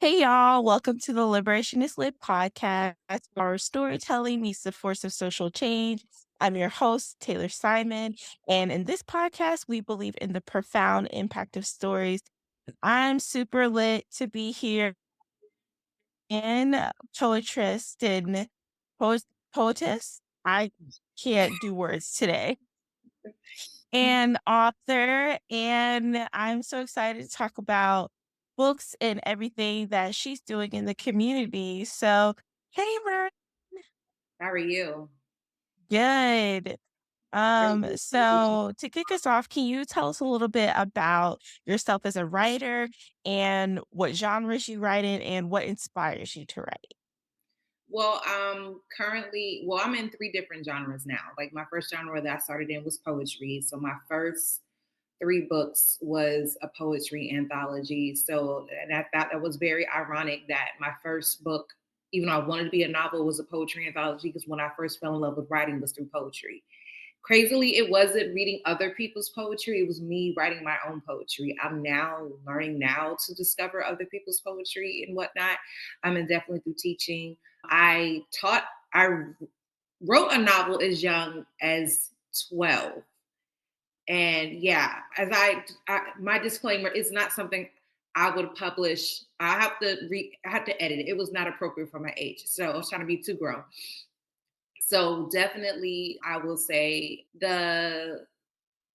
Hey y'all, welcome to the Liberation is Lit podcast, where our storytelling meets the force of social change. I'm your host, Taylor Simon, and in this podcast, we believe in the profound impact of stories. I'm super lit to be here in poetress and poet, poetess. I can't do words today. And author, and I'm so excited to talk about books and everything that she's doing in the community. So, hey, Mer, How are you? good. Very good. So to kick us off, can you tell us a little bit about yourself as a writer and what genres you write in and what inspires you to write? Well, I'm in three different genres now. Like my first genre that I started in was poetry. So my first three books was a poetry anthology. So and I thought that was very ironic that my first book, even though I wanted to be a novel, was a poetry anthology because when I first fell in love with writing was through poetry. Crazily, it wasn't reading other people's poetry, it was me writing my own poetry. I'm now learning now to discover other people's poetry and whatnot. Definitely through teaching. I wrote a novel as young as 12. And yeah, my disclaimer is not something I would publish. I have to edit it. It was not appropriate for my age. So I was trying to be too grown. So definitely I will say the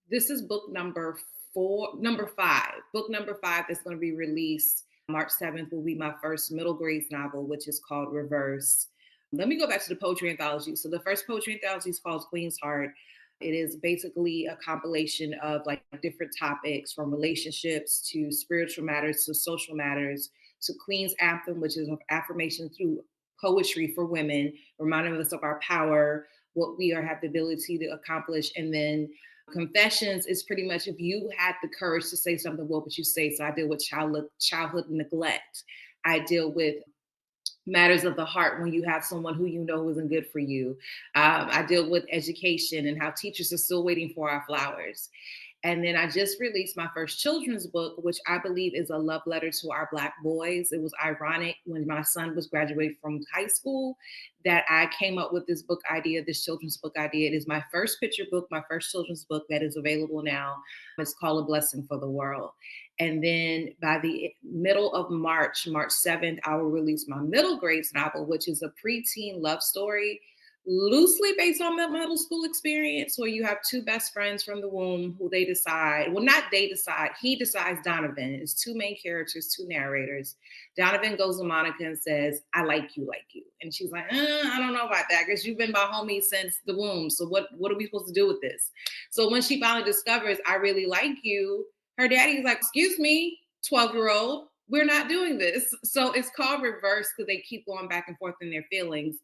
this is book number 5. Book number 5 that's going to be released March 7th will be my first middle grade novel, which is called Reverse. Let me go back to the poetry anthology. So the first poetry anthology is called Queen's Heart. It is basically a compilation of like different topics from relationships to spiritual matters to social matters to Queen's Anthem, which is an affirmation through poetry for women, reminding us of our power, what we have the ability to accomplish, and then confessions is pretty much if you had the courage to say something, what would you say? So I deal with childhood neglect. I deal with matters of the heart when you have someone who you know isn't good for you. I deal with education and how teachers are still waiting for our flowers. And then I just released my first children's book, which I believe is a love letter to our Black boys. It was ironic when my son was graduating from high school that I came up with this book idea, this children's book idea. It is my first picture book, my first children's book that is available now. It's called A Blessing for the World. And then by the middle of March, March 7th, I will release my middle grades novel, which is a preteen love story loosely based on the middle school experience where you have two best friends from the womb who they decide, well, not they decide, he decides Donovan. It's two main characters, two narrators. Donovan goes to Monica and says, I like you, like you. And she's like, I don't know about that because you've been my homie since the womb. So what are we supposed to do with this? So when she finally discovers, I really like you, her daddy's like, excuse me, 12-year-old, we're not doing this. So it's called Reverse because they keep going back and forth in their feelings.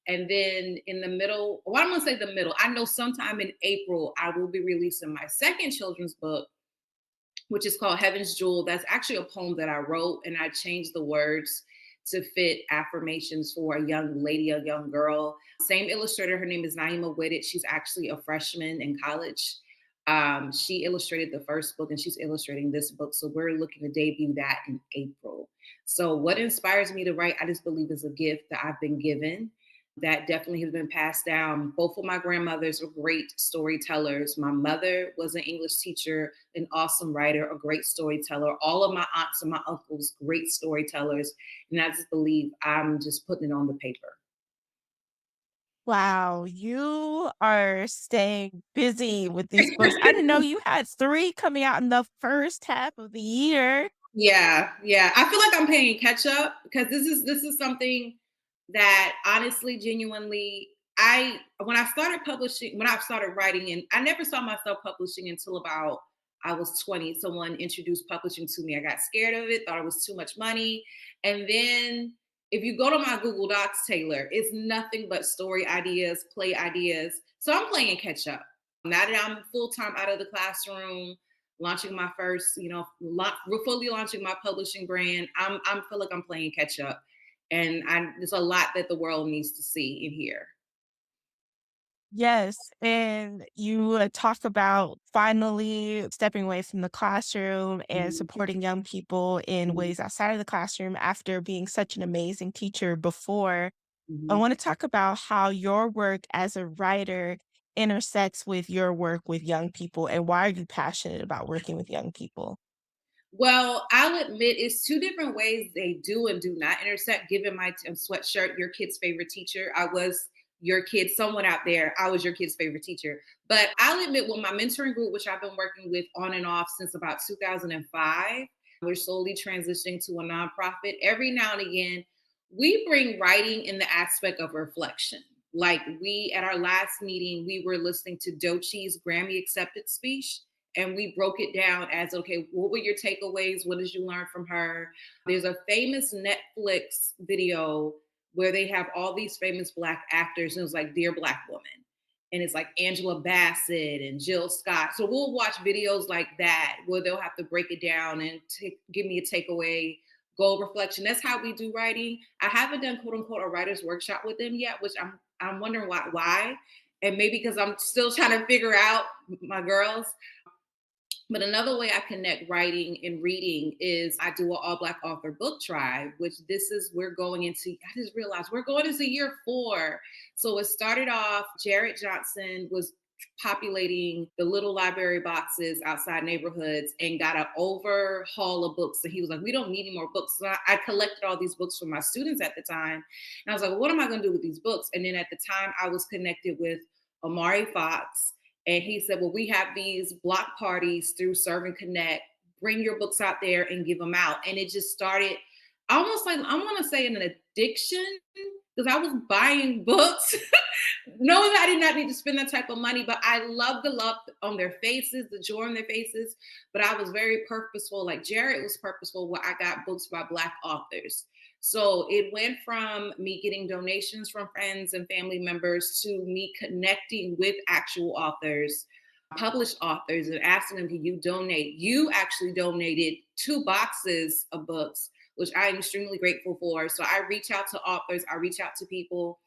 And then in the middle, well, I'm gonna say the middle. I know sometime in April, I will be releasing my second children's book, which is called Heaven's Jewel. That's actually a poem that I wrote, and I changed the words to fit affirmations for a young lady, a young girl. Same illustrator, her name is Naima Whitted. She's actually a freshman in college. She illustrated the first book and she's illustrating this book. So we're looking to debut that in April. So, what inspires me to write, I just believe is a gift that I've been given that definitely has been passed down. Both of my grandmothers were great storytellers. My mother was an English teacher, an awesome writer, a great storyteller. All of my aunts and my uncles, great storytellers. And I just believe I'm just putting it on the paper. Wow, you are staying busy with these books. I didn't know you had 3 coming out in the first half of the year. Yeah, yeah. I feel like I'm playing catch up because this is something that honestly, genuinely, I when I started publishing, when I started writing, and I never saw myself publishing until about I was 20. Someone introduced publishing to me. I got scared of it, thought it was too much money. And then if you go to my Google Docs, Taylor, it's nothing but story ideas, play ideas. So I'm playing catch up. Now that I'm full time out of the classroom, launching my first, fully launching my publishing brand. I'm feel like I'm playing catch up, and there's a lot that the world needs to see and hear. Yes, and you talk about finally stepping away from the classroom and Mhm, supporting young people in mhm, ways outside of the classroom after being such an amazing teacher before. I mhm. want to talk about how your work as a writer intersects with your work with young people and why are you passionate about working with young people? Well, I'll admit it's two different ways they do and do not intersect. Given my sweatshirt, your kid's favorite teacher, I was your kid, someone out there, I was your kid's favorite teacher. But I'll admit, with my mentoring group, which I've been working with on and off since about 2005, we're slowly transitioning to a nonprofit. Every now and again, we bring writing in the aspect of reflection. Like we, at our last meeting, we were listening to Dochi's Grammy acceptance speech, and we broke it down as, okay, what were your takeaways? What did you learn from her? There's a famous Netflix video where they have all these famous Black actors, and it was like Dear Black Woman. And it's like Angela Bassett and Jill Scott. So we'll watch videos like that where they'll have to break it down and give me a takeaway, goal reflection. That's how we do writing. I haven't done quote unquote a writer's workshop with them yet, which I'm wondering why. And maybe because I'm still trying to figure out my girls. But another way I connect writing and reading is I do an all Black author book tribe, which this is, we're going into, I just realized we're going into year 4. So it started off, Jared Johnson was populating the little library boxes outside neighborhoods and got an overhaul of books. So he was like, we don't need any more books. So I collected all these books from my students at the time. And I was like, well, what am I going to do with these books? And then at the time, I was connected with Amari Fox, and he said, well, we have these block parties through Serve and Connect. Bring your books out there and give them out. And it just started almost like, I want to say, an addiction, because I was buying books knowing that I did not need to spend that type of money, but I love the love on their faces, the joy on their faces. But I was very purposeful. Like Jared was purposeful where I got books by Black authors. So it went from me getting donations from friends and family members to me connecting with actual authors, published authors, and asking them, can you donate? You actually donated 2 boxes of books, which I am extremely grateful for. So I reach out to authors, I reach out to people,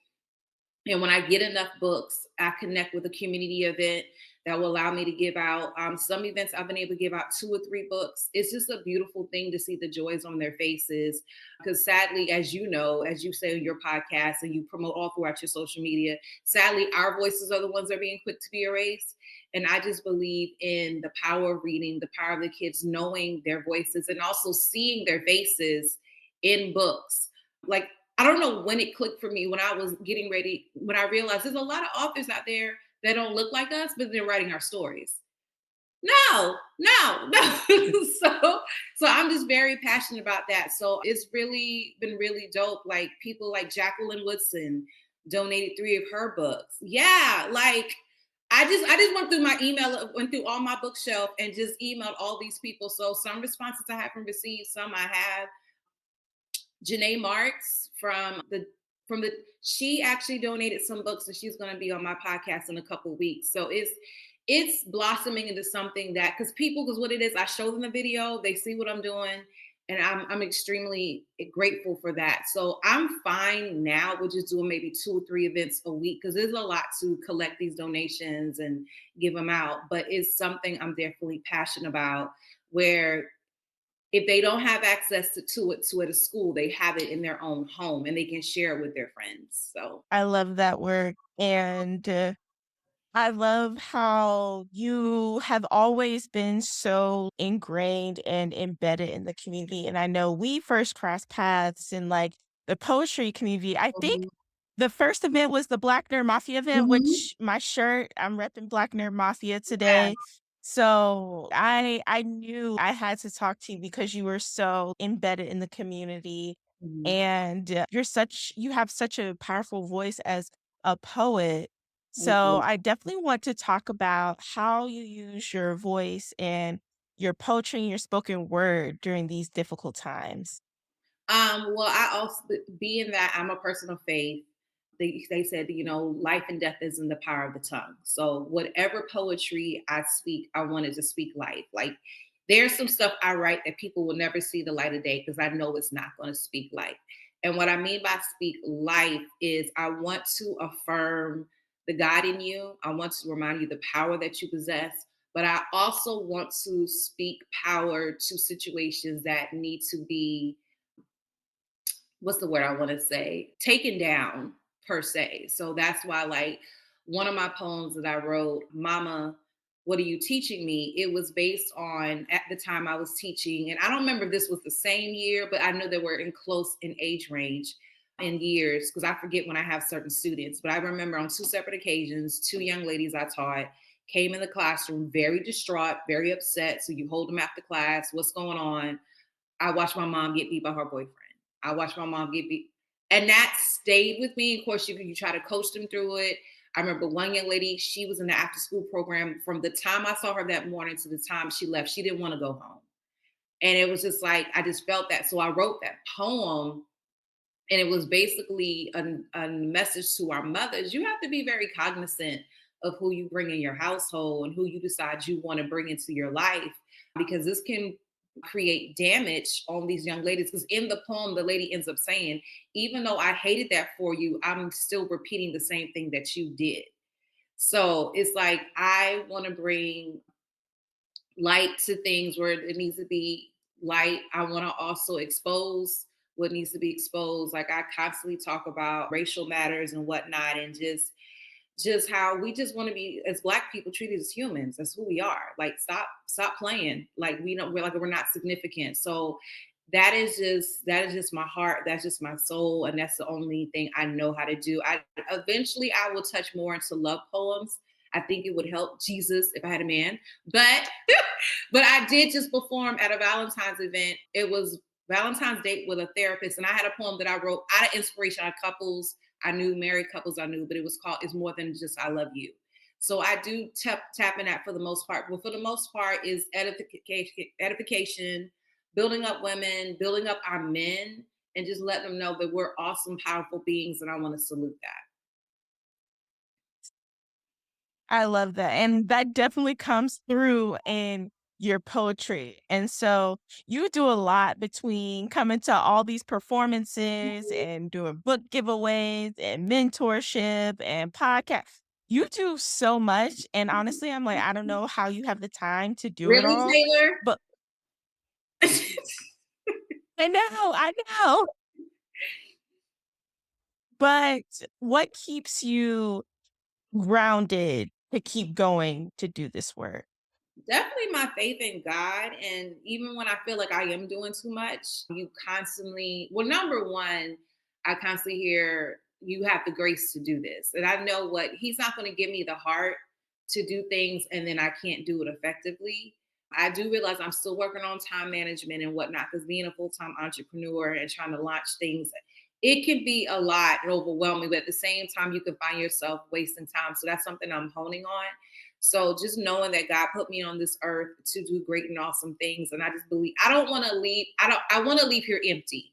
and when I get enough books, I connect with a community event that will allow me to give out. Some events I've been able to give out 2 or 3 books. It's just a beautiful thing to see the joys on their faces. Because sadly, as you know, as you say in your podcast and you promote all throughout your social media, sadly, our voices are the ones that are being quick to be erased. And I just believe in the power of reading, the power of the kids knowing their voices, and also seeing their faces in books. Like, I don't know when it clicked for me when I was getting ready, when I realized there's a lot of authors out there that don't look like us, but they're writing our stories. No, no, no. So I'm just very passionate about that. So it's really been really dope. Like people like Jacqueline Woodson donated 3 of her books. Yeah, like I just went through my email, went through all my bookshelf and just emailed all these people. So some responses I haven't received, some I have. Janae Marks from the she actually donated some books and she's going to be on my podcast in a couple of weeks. So it's blossoming into something that, because what it is, I show them the video, they see what I'm doing, and I'm extremely grateful for that. So I'm fine now with just doing maybe 2 or 3 events a week because there's a lot to collect these donations and give them out. But it's something I'm definitely passionate about, where if they don't have access to it at a school, they have it in their own home and they can share it with their friends. So I love that work. And I love how you have always been so ingrained and embedded in the community. And I know we first crossed paths in like the poetry community. I think mhm, the first event was the Black Nerd Mafia event, mhm, which my shirt, I'm repping Black Nerd Mafia yeah, today. So I knew I had to talk to you because you were so embedded in the community mhm, and you have such a powerful voice as a poet. thank So you. I definitely want to talk about how you use your voice and your poetry and your spoken word during these difficult times. Well, I also, being that I'm a person of faith, they said, life and death is in the power of the tongue. So whatever poetry I speak, I wanted to speak life. Like there's some stuff I write that people will never see the light of day because I know it's not going to speak life. And what I mean by speak life is I want to affirm the God in you. I want to remind you the power that you possess. But I also want to speak power to situations that need to be, what's the word I want to say, taken down per se. So that's why, like, one of my poems that I wrote, Mama, what are you teaching me? It was based on, at the time I was teaching, and I don't remember if this was the same year, but I know they were in close in age range in years because I forget when I have certain students. But I remember on two separate occasions, two young ladies I taught came in the classroom very distraught, very upset. So you hold them after class, what's going on? I watched my mom get beat by her boyfriend. I watched my mom get beat. And that stayed with me. Of course, you try to coach them through it. I remember one young lady, she was in the after school program. From the time I saw her that morning to the time she left, she didn't want to go home. And it was just like, I just felt that. So I wrote that poem, and it was basically a message to our mothers. You have to be very cognizant of who you bring in your household and who you decide you want to bring into your life, because this can create damage on these young ladies. Because in the poem, the lady ends up saying, even though I hated that for you, I'm still repeating the same thing that you did. So it's like, I want to bring light to things where it needs to be light. I want to also expose what needs to be exposed. Like, I constantly talk about racial matters and whatnot, and just how we just want to be, as Black people, treated as humans. That's who we are. Like, stop playing like we don't, we're like, we're not significant. So that is just my heart, that's just my soul, and that's the only thing I know how to do. I eventually I will touch more into love poems. I think it would help Jesus if I had a man. But but I did just perform at a Valentine's event. It was Valentine's date with a therapist, and I had a poem that I wrote out of inspiration on couples I knew, married couples I knew, but it was called "It's More Than Just I Love You." So I do tap in that for the most part. But for the most part, is edification, building up women, building up our men, and just letting them know that we're awesome, powerful beings, and I want to salute that. I love that, and that definitely comes through in your poetry, and so you do a lot between coming to all these performances and doing book giveaways and mentorship and podcasts. You do so much, and honestly, I'm like, I don't know how you have the time to do it Really, all, Taylor? but I know, but what keeps you grounded to keep going to do this work? Definitely my faith in God. And even when I feel like I am doing too much, you constantly, well, number one, I constantly hear, you have the grace to do this. And I know what, He's not going to give me the heart to do things and then I can't do it effectively. I do realize I'm still working on time management and whatnot, because being a full time entrepreneur and trying to launch things, it can be a lot and overwhelming, but at the same time, you can find yourself wasting time. So that's something I'm honing on. So just knowing that God put me on this earth to do great and awesome things. And I just believe, I don't want to leave, I want to leave here empty.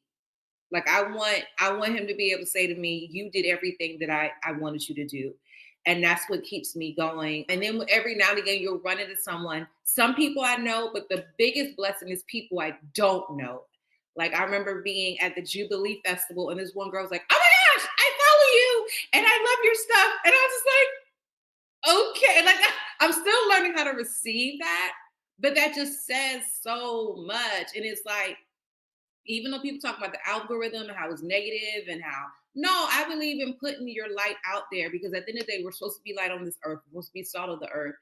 Like, I want him to be able to say to me, you did everything that I wanted you to do. And that's what keeps me going. And then every now and again, you'll run into someone, some people I know, but the biggest blessing is people I don't know. Like, I remember being at the Jubilee Festival, and this one girl was like, oh my gosh, I follow you and I love your stuff. And I was just like, okay, like, I'm still learning how to receive that, but that just says so much. And it's like, even though people talk about the algorithm and how it's negative and how, no, I believe in putting your light out there, because at the end of the day, we're supposed to be light on this earth, we're supposed to be salt of the earth,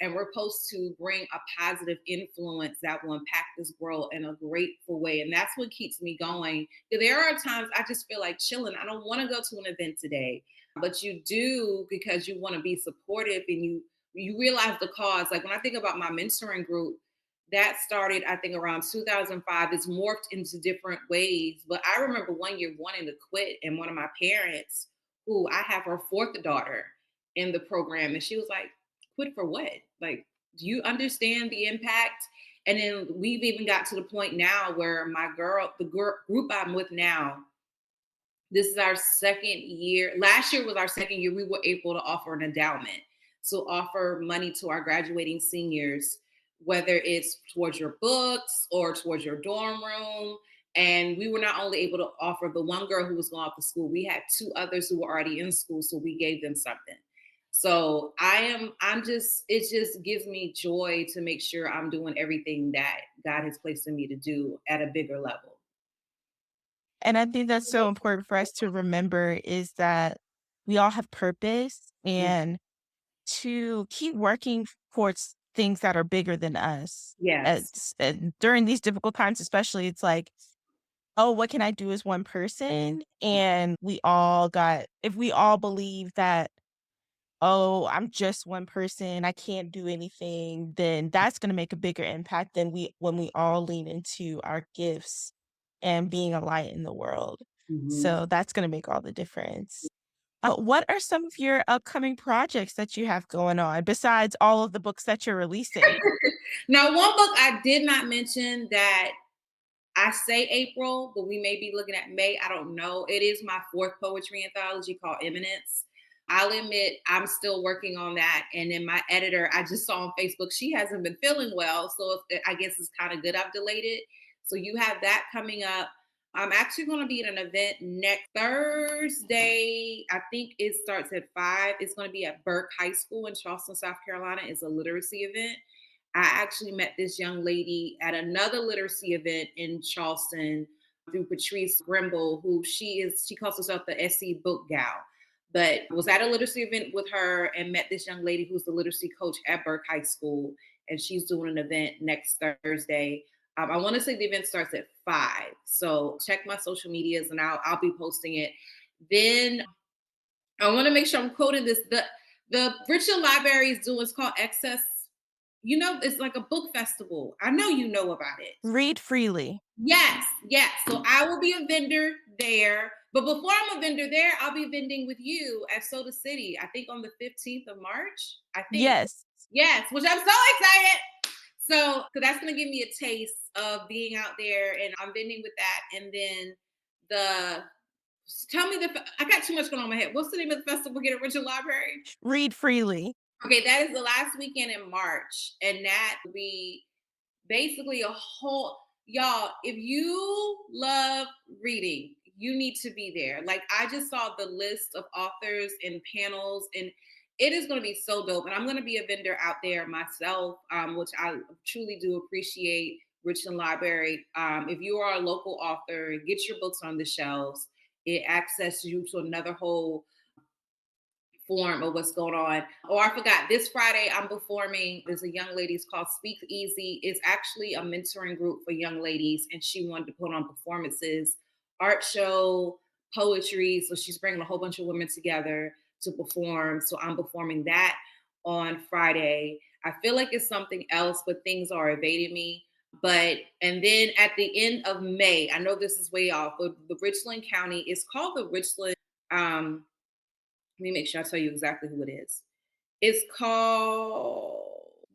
and we're supposed to bring a positive influence that will impact this world in a grateful way. And that's what keeps me going. There are times I just feel like chilling. I don't want to go to an event today, but you do, because you want to be supportive, and you realize the cause. Like, when I think about my mentoring group, that started, I think, around 2005. It's morphed into different ways. But I remember one year wanting to quit, and one of my parents, who I have her fourth daughter in the program, and she was like, quit for what? Like, do you understand the impact? And then we've even got to the point now where my girl, group I'm with now, this is our second year. Last year was our second year. We were able to offer an endowment. So offer money to our graduating seniors, whether it's towards your books or towards your dorm room. And we were not only able to offer the one girl who was going off to school, we had two others who were already in school. So we gave them something. So I'm just, it just gives me joy to make sure I'm doing everything that God has placed in me to do at a bigger level. And I think that's so important for us to remember is that we all have purpose Mm. and to keep working towards things that are bigger than us. Yes. It's and during these difficult times, especially, it's like, "Oh, what can I do as one person?" And we all got if we all believe that, "Oh, I'm just one person, I can't do anything," then that's gonna make a bigger impact than we when we all lean into our gifts and being a light in the world. Mhm. So that's gonna make all the difference. What are some of your upcoming projects that you have going on besides all of the books that you're releasing? Now, one book I did not mention that I say April, but we may be looking at May. I don't know. It is my fourth poetry anthology called Eminence. I'll admit I'm still working on that. And then my editor, I just saw on Facebook, she hasn't been feeling well. So I guess it's kind of good I've delayed it. So you have that coming up. I'm actually going to be at an event next Thursday. I think it starts at 5. It's going to be at Burke High School in Charleston, South Carolina. It's a literacy event. I actually met this young lady at another literacy event in Charleston through Patrice Grimble, who she calls herself the SC Book Gal. But was at a literacy event with her and met this young lady who's the literacy coach at Burke High School, and she's doing an event next Thursday. I want to say the event starts at 5, so check my social medias and I'll be posting it. Then I want to make sure I'm quoting this. The Richland Library is doing, it's called Excess. You know, it's like a book festival. I know you know about it. Read freely. Yes, yes. So I will be a vendor there. But before I'm a vendor there, I'll be vending with you at Soda City, I think on the 15th of March. I think. Yes. Yes, which I'm so excited. So that's going to give me a taste of being out there, and I'm vending with that. And then the tell me I got too much going on in my head. What's the name of the festival again at Richard Library? Read freely. Okay, that is the last weekend in March, and that will be basically a whole, y'all, if you love reading, you need to be there. Like, I just saw the list of authors and panels, and it is going to be so dope. And I'm going to be a vendor out there myself, which I truly do appreciate. Richland Library, if you are a local author, get your books on the shelves. It accesses you to another whole form of what's going on. Oh, I forgot. This Friday, I'm performing. There's a young lady, it's called Speak Easy. It's actually a mentoring group for young ladies, and she wanted to put on performances, art show, poetry. So she's bringing a whole bunch of women together to perform. So I'm performing that on Friday. I feel like it's something else, but things are evading me. But and then at the end of May, I know this is way off, but the Richland County, it's called the Richland. Let me make sure I tell you exactly who it is. It's called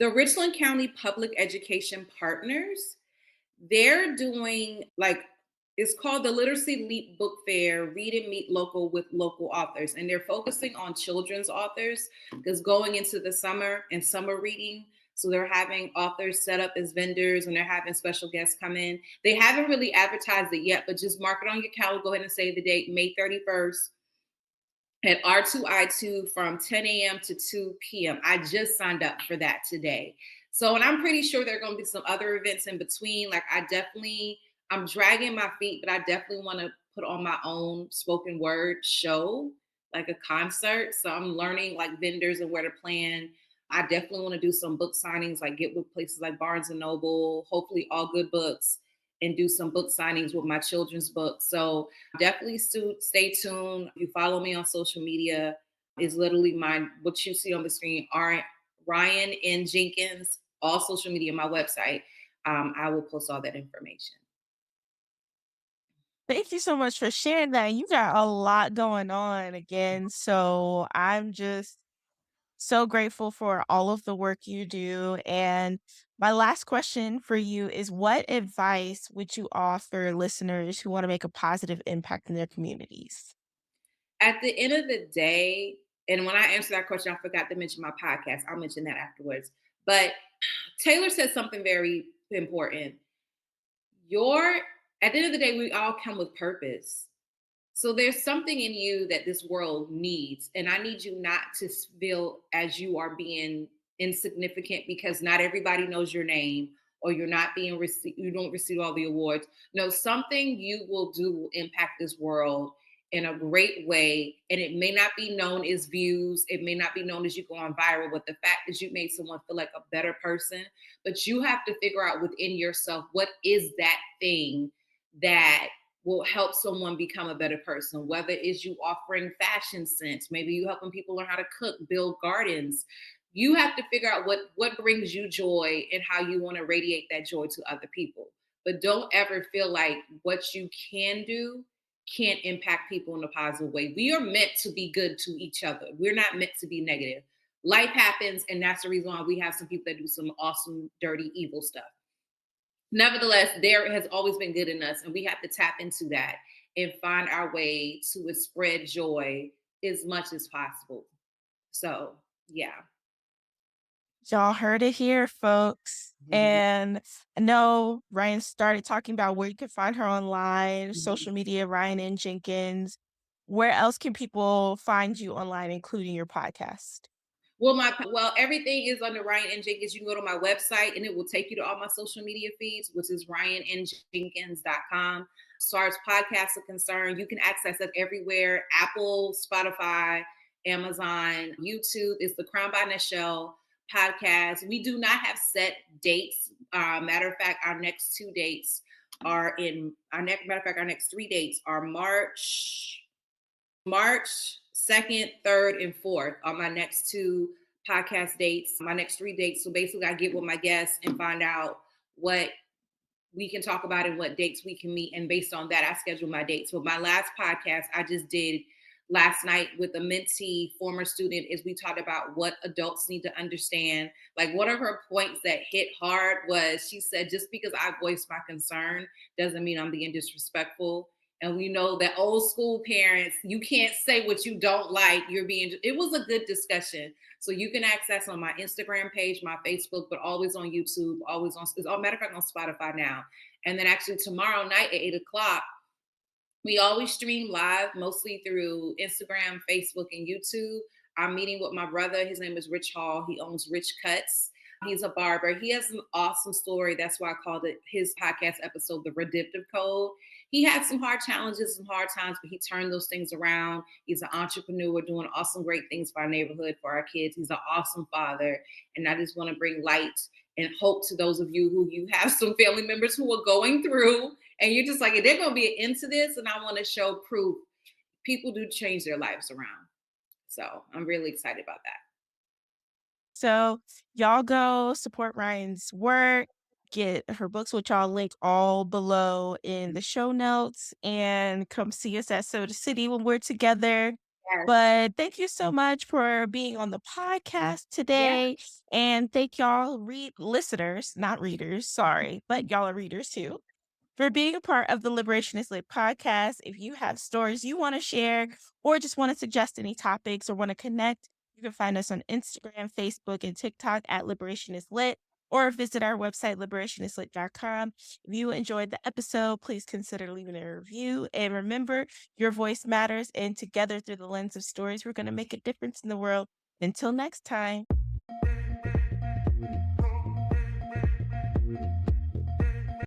the Richland County Public Education Partners. They're doing like, it's called the Literacy Leap Book Fair, Read and Meet Local with Local Authors. And they're focusing on children's authors because going into the summer and summer reading. So they're having authors set up as vendors and they're having special guests come in. They haven't really advertised it yet, but just mark it on your calendar. Go ahead and save the date, May 31st at R2I2 from 10 a.m. to 2 p.m. I just signed up for that today. So, and I'm pretty sure there are going to be some other events in between. Like, I'm dragging my feet, but I definitely want to put on my own spoken word show, like a concert. So I'm learning like vendors and where to plan. I definitely want to do some book signings, like get with places like Barnes and Noble, hopefully all good books, and do some book signings with my children's books. So definitely stay tuned. If you follow me on social media, is literally my what you see on the screen. Rian N. Jenkins, all social media, my website. I will post all that information. Thank you so much for sharing that. You got a lot going on again, so I'm just so grateful for all of the work you do. And my last question for you is what advice would you offer listeners who want to make a positive impact in their communities? At the end of the day, and when I answer that question, I forgot to mention my podcast. I'll mention that afterwards. But Taylor said something very important. Your At the end of the day, we all come with purpose. So there's something in you that this world needs, and I need you not to feel as you are being insignificant because not everybody knows your name, or you're not being you don't receive all the awards. No, something you will do will impact this world in a great way, and it may not be known as views, it may not be known as you going viral, but the fact that you made someone feel like a better person. But you have to figure out within yourself, what is that thing that will help someone become a better person, whether it's you offering fashion sense, maybe you helping people learn how to cook, build gardens. You have to figure out what brings you joy and how you want to radiate that joy to other people. But don't ever feel like what you can do can't impact people in a positive way. We are meant to be good to each other. We're not meant to be negative. Life happens, and that's the reason why we have some people that do some awesome, dirty, evil stuff. Nevertheless, there has always been good in us, and we have to tap into that and find our way to spread joy as much as possible. So, yeah. Y'all heard it here, folks. Mhm. And I know Ryan started talking about where you can find her online, Mhm. social media, Ryan Jenkins. Where else can people find you online, including your podcast? Well, everything is under Ryan N. Jenkins. You can go to my website and it will take you to all my social media feeds, which is ryanNJenkins.com. As far as podcasts are concerned, you can access it everywhere: Apple, Spotify, Amazon, YouTube. It's the Crown by Nichelle podcast. We do not have set dates. Matter of fact, our next two dates are in our next matter of fact, our next three dates are March 2nd, 3rd, and 4th are my next two podcast dates, my next three dates. So basically, I get with my guests and find out what we can talk about and what dates we can meet. And based on that, I schedule my dates. So my last podcast I just did last night with a mentee, former student, is we talked about what adults need to understand. Like, one of her points that hit hard was, she said, just because I voiced my concern doesn't mean I'm being disrespectful. And we know that old school parents, you can't say what you don't like. You're being, it was a good discussion. So you can access on my Instagram page, my Facebook, but always on YouTube, always on, as a matter of fact, on Spotify now. And then actually tomorrow night at 8 o'clock, we always stream live, mostly through Instagram, Facebook, and YouTube. I'm meeting with my brother. His name is Rich Hall. He owns Rich Cuts. He's a barber. He has an awesome story. That's why I called it his podcast episode, The Redemptive Code. He had some hard challenges, some hard times, but he turned those things around. He's an entrepreneur doing awesome, great things for our neighborhood, for our kids. He's an awesome father. And I just want to bring light and hope to those of you who you have some family members who are going through, and you're just like, they're going to be into this, and I want to show proof people do change their lives around. So I'm really excited about that. So y'all go support Ryan's work, get her books, which I'll link all below in the show notes, and come see us at Soda City when we're together. Yes. But thank you so much for being on the podcast Yeah. today. And thank y'all listeners, not readers, sorry, but y'all are readers too, for being a part of the Liberation is Lit podcast. If you have stories you want to share or just want to suggest any topics or want to connect, you can find us on Instagram, Facebook, and TikTok at Liberation is Lit, or visit our website, liberationislit.com. If you enjoyed the episode, please consider leaving a review. And remember, your voice matters. And together, through the lens of stories, we're going to make a difference in the world. Until next time.